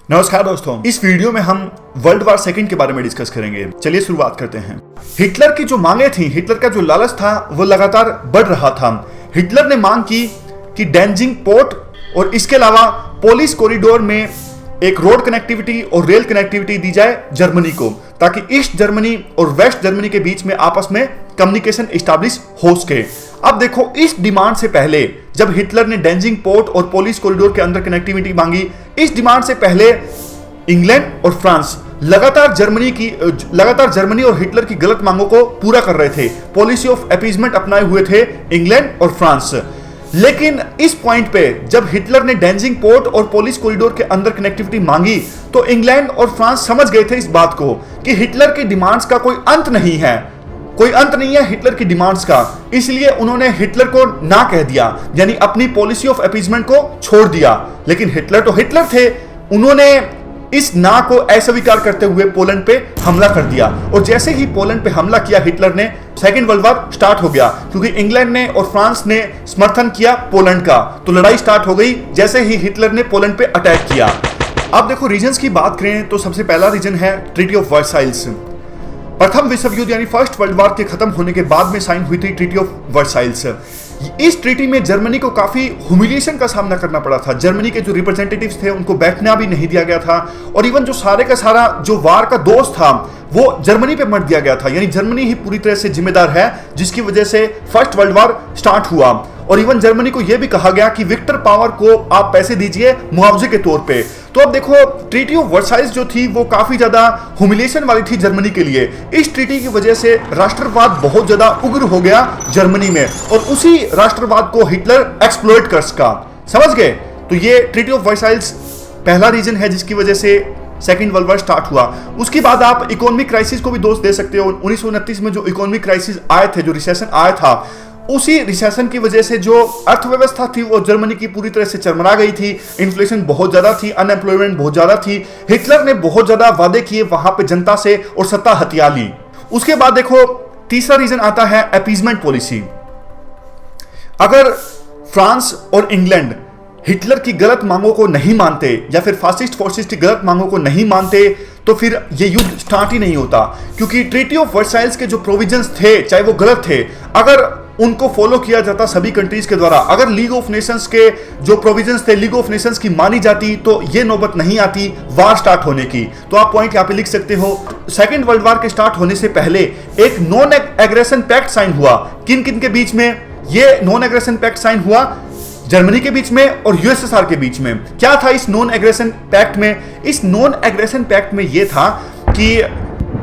नमस्कार दोस्तों, इस वीडियो में हम वर्ल्ड वार सेकंड के बारे में डिस्कस करेंगे। चलिए शुरुआत करते हैं। हिटलर की जो मांगे थी, हिटलर का जो लालच था वो लगातार बढ़ रहा था। हिटलर ने मांग की कि डैनजिंग पोर्ट और इसके अलावा पोलिस कॉरिडोर में एक रोड कनेक्टिविटी और रेल कनेक्टिविटी दी जाए जर्मनी को, ताकि ईस्ट जर्मनी और वेस्ट जर्मनी के बीच में आपस में कम्युनिकेशन एस्टैब्लिश हो सके। अब देखो, इस डिमांड से पहले जब हिटलर ने डैनजिंग पोर्ट और पोलिस कॉरिडोर के अंदर कनेक्टिविटी मांगी, इस डिमांड से पहले इंग्लैंड और फ्रांस लगातार जर्मनी और हिटलर की गलत मांगों को पूरा कर रहे थे। पॉलिसी ऑफ अपीजमेंट अपनाए हुए थे इंग्लैंड और फ्रांस। लेकिन इस पॉइंट पे जब हिटलर ने डैनजिंग पोर्ट और पोलिस कॉरिडोर के अंदर कनेक्टिविटी मांगी, तो इंग्लैंड और फ्रांस समझ गए थे इस बात को कि हिटलर की डिमांड्स का कोई अंत नहीं है हिटलर की डिमांड्स का। इसलिए उन्होंने हिटलर को ना कह दिया, यानी अपनी पॉलिसी ऑफ अपीजमेंट को छोड़ दिया। लेकिन हिटलर तो हिटलर थे, उन्होंने इस ना को अस्वीकार करते हुए पोलैंड पे हमला कर दिया। और जैसे ही पोलैंड पे हमला किया हिटलर ने, सेकेंड वर्ल्ड वॉर स्टार्ट हो गया, क्योंकि इंग्लैंड ने और फ्रांस ने समर्थन किया पोलैंड का। तो लड़ाई स्टार्ट हो गई जैसे ही हिटलर ने पोलैंड पे अटैक किया। अब देखो, रीजन्स की बात करें तो सबसे पहला रीजन है ट्रीटी ऑफ वर्साइल्स। प्रथम विश्व युद्ध यानी फर्स्ट वर्ल्ड वॉर के खत्म होने के बाद में साइन हुई थी ट्रीटी ऑफ वर्साइल्स। इस ट्रीटी में जर्मनी को काफी ह्यूमिलिएशन का सामना करना पड़ा था। जर्मनी के जो रिप्रेजेंटेटिव्स थे उनको बैठना भी नहीं दिया गया था, और इवन जो सारे का सारा जो वार का दोष था वो जर्मनी पे मत दिया गया था। यानी जर्मनी ही पूरी तरह से जिम्मेदार है, जिसकी वजह से फर्स्ट वर्ल्ड वॉर स्टार्ट हुआ। और इवन जर्मनी को यह भी कहा गया कि विक्टर पावर को आप पैसे दीजिए मुआवजे के तौर पे। तो अब देखो, ट्रीटी ऑफ वर्साइल्स जो थी वो काफी ज्यादा ह्यूमिलिएशन वाली थी जर्मनी के लिए। इस ट्रीटी की वजह से राष्ट्रवाद बहुत ज्यादा उग्र हो गया जर्मनी में, और उसी राष्ट्रवाद को हिटलर एक्सप्लॉइट कर सका। समझ गए? तो ये ट्रीटी ऑफ वर्साइल्स पहला रीजन है जिसकी वजह से सेकेंड वर्ल्ड वॉर स्टार्ट हुआ। उसके बाद आप इकोनॉमिक क्राइसिस को भी दोष दे सकते हो। 1929 में जो इकोनॉमिक क्राइसिस आए थे, जो रिसेशन आया था, उसी रिसेशन की वजह से जो अर्थव्यवस्था थी वो जर्मनी की पूरी तरह से चरमरा गई थी। इन्फ्लेशन बहुत ज्यादा थी, अनएम्प्लॉयमेंट बहुत ज्यादा थी। हिटलर ने बहुत ज्यादा वादे किए वहां पे जनता से और सत्ता हथिया ली। उसके बाद देखो, तीसरा रीजन आता है अपीजमेंट पॉलिसी। अगर फ्रांस और इंग्लैंड हिटलर की गलत मांगों को नहीं मानते, या फिर फासिस्ट फोर्सेस की गलत मांगों को नहीं मानते, तो फिर ये युद्ध स्टार्ट ही नहीं होता। क्योंकि ट्रीटी ऑफ वर्साइल्स के जो प्रोविजंस थे, चाहे वो गलत थे, अगर उनको फॉलो किया जाता सभी कंट्रीज के द्वारा, अगर लीग ऑफ नेशंस के जो प्रोविजंस थे लीग ऑफ नेशंस की मानी जाती, तो ये नौबत नहीं आती वार स्टार्ट होने की। तो आप पॉइंट यहां पे लिख सकते हो। सेकेंड वर्ल्ड वॉर के स्टार्ट होने से पहले एक नॉन एग्रेशन पैक्ट साइन हुआ। किन किन के बीच में ये नॉन एग्रेशन पैक्ट साइन हुआ? जर्मनी के बीच में और यूएसएसआर के बीच में। क्या था इस नॉन एग्रेशन पैक्ट में? इस नॉन एग्रेशन पैक्ट में यह था कि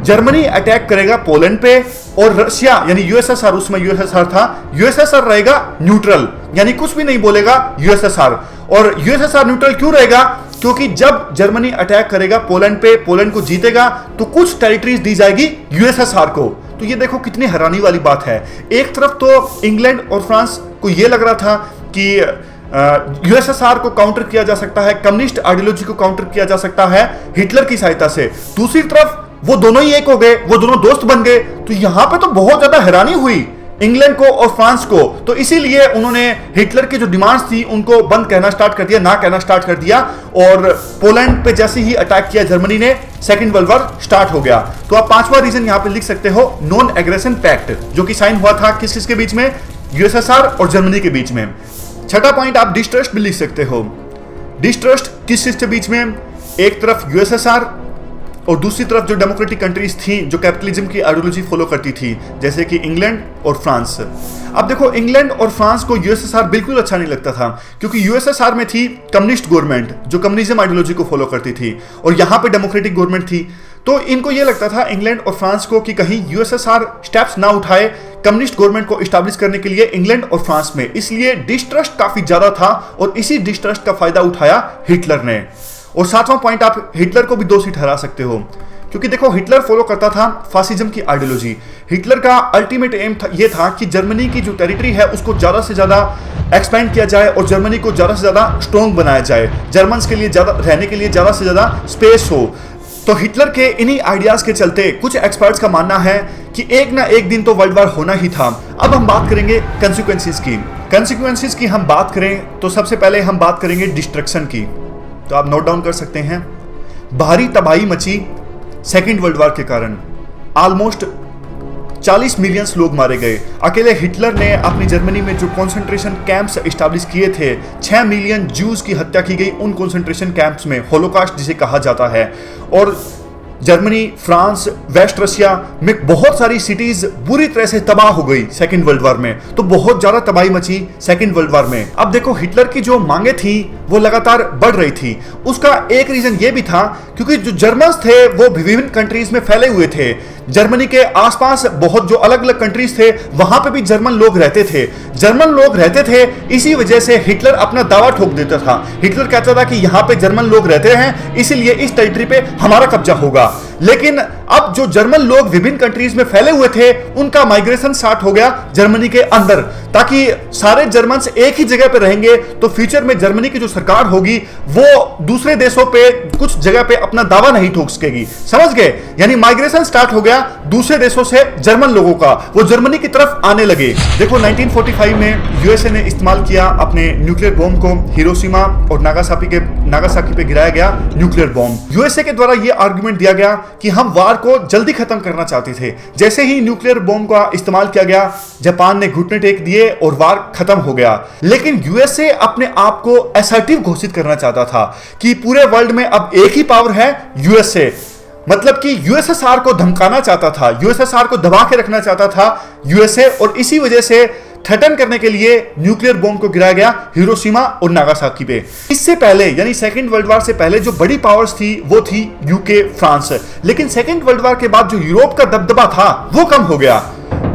जर्मनी अटैक करेगा पोलैंड पे, और रशिया यानी यूएसएसआर, उसमें यूएसएसआर था, यूएसएसआर रहेगा न्यूट्रल, यानी कुछ भी नहीं बोलेगा यूएसएसआर। और यूएसएसआर न्यूट्रल क्यों रहेगा? क्योंकि जब जर्मनी अटैक करेगा पोलैंड पे, पोलैंड को जीतेगा, तो कुछ टेरिटरीज दी जाएगी यूएसएसआर को। तो ये देखो कितनी हैरानी वाली बात है। एक तरफ तो इंग्लैंड और फ्रांस को यह लग रहा था कि यूएसएसआर को काउंटर किया जा सकता है, कम्युनिस्ट आइडियोलॉजी को काउंटर किया जा सकता है हिटलर की सहायता से। दूसरी तरफ वो दोनों ही एक हो गए, वो दोनों दोस्त बन गए। तो यहां पे तो बहुत ज्यादा हैरानी हुई इंग्लैंड को और फ्रांस को। तो इसीलिए उन्होंने हिटलर की जो डिमांड्स थी उनको बंद कहना स्टार्ट कर दिया, ना कहना स्टार्ट कर दिया। और पोलैंड पे जैसे ही अटैक किया जर्मनी ने, सेकेंड वर्ल्ड वॉर स्टार्ट हो गया। तो आप पांचवा रीजन यहां पे लिख सकते हो, नॉन एग्रेशन पैक्ट, जो कि साइन हुआ था किस किस के बीच में? यूएसएसआर और जर्मनी के बीच में। छठा पॉइंट आप डिस्ट्रस्ट भी लिख सकते हो। डिस्ट्रस्ट किस चीज के बीच में? एक तरफ यूएसएसआर और दूसरी तरफ जो डेमोक्रेटिक कंट्रीज थी जो कैपिटलिज्म की आइडियोलॉजी फॉलो करती थी, जैसे कि इंग्लैंड और फ्रांस। अब देखो, इंग्लैंड और फ्रांस को यूएसएसआर बिल्कुल अच्छा नहीं लगता था, क्योंकि यूएसएसआर में थी कम्युनिस्ट गवर्नमेंट जो कम्युनिज्म आइडियोलॉजी को फॉलो करती थी, और यहां पे डेमोक्रेटिक गवर्नमेंट थी। तो इनको यह लगता था, इंग्लैंड और फ्रांस को, कि कहीं यूएसएसआर स्टेप्स ना उठाए कम्युनिस्ट गवर्नमेंट को एस्टैब्लिश करने के लिए इंग्लैंड और फ्रांस में। इसलिए डिस्ट्रस्ट काफी ज्यादा था, और इसी डिस्ट्रस्ट का फायदा उठाया हिटलर ने। और सातवां पॉइंट, आप हिटलर को भी दोषी ठहरा सकते हो, क्योंकि देखो हिटलर फॉलो करता था फासिज्म की आइडियोलॉजी। हिटलर का अल्टीमेट एम ये था कि जर्मनी की जो टेरिटरी है उसको ज्यादा से ज्यादा एक्सपेंड किया जाए और जर्मनी को ज्यादा से ज्यादा स्ट्रॉन्ग बनाया जाए, जर्मन्स के लिए ज्यादा रहने के लिए ज्यादा से ज्यादा स्पेस हो। तो हिटलर के इन्हीं आइडियाज के चलते कुछ एक्सपर्ट्स का मानना है कि एक ना एक दिन तो वर्ल्ड वॉर होना ही था। अब हम बात करेंगे कंसिक्वेंसेस की। कंसिक्वेंसेस की हम बात करें तो सबसे पहले हम बात करेंगे डिस्ट्रक्शन की। तो आप नोट डाउन कर सकते हैं। भारी तबाही मची सेकेंड वर्ल्ड वॉर के कारण। ऑलमोस्ट 40 मिलियन लोग मारे गए। अकेले हिटलर ने अपनी जर्मनी में जो कंसंट्रेशन कैंप्स एस्टैब्लिश किए थे, 6 मिलियन ज्यूज की हत्या की गई उन कंसंट्रेशन कैंप्स में, होलोकॉस्ट जिसे कहा जाता है। और जर्मनी, फ्रांस, वेस्ट रशिया में बहुत सारी सिटीज बुरी तरह से तबाह हो गई सेकेंड वर्ल्ड वॉर में। तो बहुत ज्यादा तबाही मची सेकेंड वर्ल्ड वॉर में। अब देखो, हिटलर की जो मांगे थी वो लगातार बढ़ रही थी। उसका एक रीजन ये भी था क्योंकि जो जर्मन्स थे वो विभिन्न कंट्रीज में फैले हुए थे। जर्मनी के आसपास बहुत जो अलग अलग कंट्रीज थे वहां पे भी जर्मन लोग रहते थे। जर्मन लोग रहते थे, इसी वजह से हिटलर अपना दावा ठोक देता था। हिटलर कहता था कि यहां पे जर्मन लोग रहते हैं, इसीलिए इस टेरिटरी पे हमारा कब्जा होगा। लेकिन अब जो जर्मन लोग विभिन्न कंट्रीज में फैले हुए थे उनका माइग्रेशन स्टार्ट हो गया जर्मनी के अंदर, ताकि सारे जर्मन्स एक ही जगह पे रहेंगे तो फ्यूचर में जर्मनी की जो सरकार होगी वो दूसरे देशों पे कुछ जगह पे अपना दावा नहीं ठोक सकेगी। समझ गए? यानी माइग्रेशन स्टार्ट हो गया दूसरे देशों से जर्मन लोगों का, वो जर्मनी की तरफ आने लगे। देखो 1945 में यूएसए ने इस्तेमाल किया अपने न्यूक्लियर बॉम्ब को। हिरोशिमा और नागासाकी पे गिराया गया न्यूक्लियर बॉम्ब। यूएसए के द्वारा यह आर्गुमेंट दिया गया कि हम वार को जल्दी खत्म करना चाहते थे। जैसे ही न्यूक्लियर बॉम्ब का इस्तेमाल किया गया, जापान ने घुटने टेक दिए और वार खत्म हो गया। लेकिन यूएसए अपने आप को असर्टिव घोषित करना चाहता था कि पूरे वर्ल्ड में अब एक ही पावर है, यूएसए। मतलब कि यूएसएसआर को धमकाना चाहता था, यूएसएसआर को दबा के रखना चाहता था यूएसए, और इसी वजह से थ्रेटन करने के लिए न्यूक्लियर बॉम्ब को गिराया गया हिरोशिमा और नागासाकी पे। इससे पहले यानी सेकेंड वर्ल्ड वॉर से पहले जो बड़ी पावर्स थी वो थी यूके, फ्रांस। लेकिन सेकेंड वर्ल्ड वॉर के बाद जो यूरोप का दबदबा था वो कम हो गया।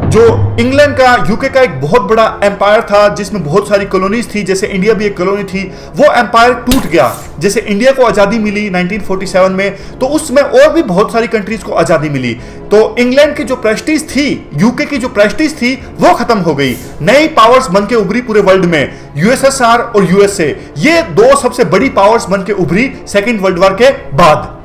जो इंग्लैंड का, यूके का एक बहुत बड़ा एम्पायर था जिसमें बहुत सारी कॉलोनीज थी, जैसे इंडिया भी एक कॉलोनी थी, वो एम्पायर टूट गया। जैसे इंडिया को आजादी मिली 1947 में, तो उसमें और भी बहुत सारी कंट्रीज को आजादी मिली। तो इंग्लैंड की जो प्रेस्टीज थी, यूके की जो प्रेस्टीज थी, वो खत्म हो गई। नई पावर्स बन के उभरी पूरे वर्ल्ड में, यूएसएसआर और यूएसए, ये दो सबसे बड़ी पावर्स बन के उभरी सेकेंड वर्ल्ड वॉर के बाद।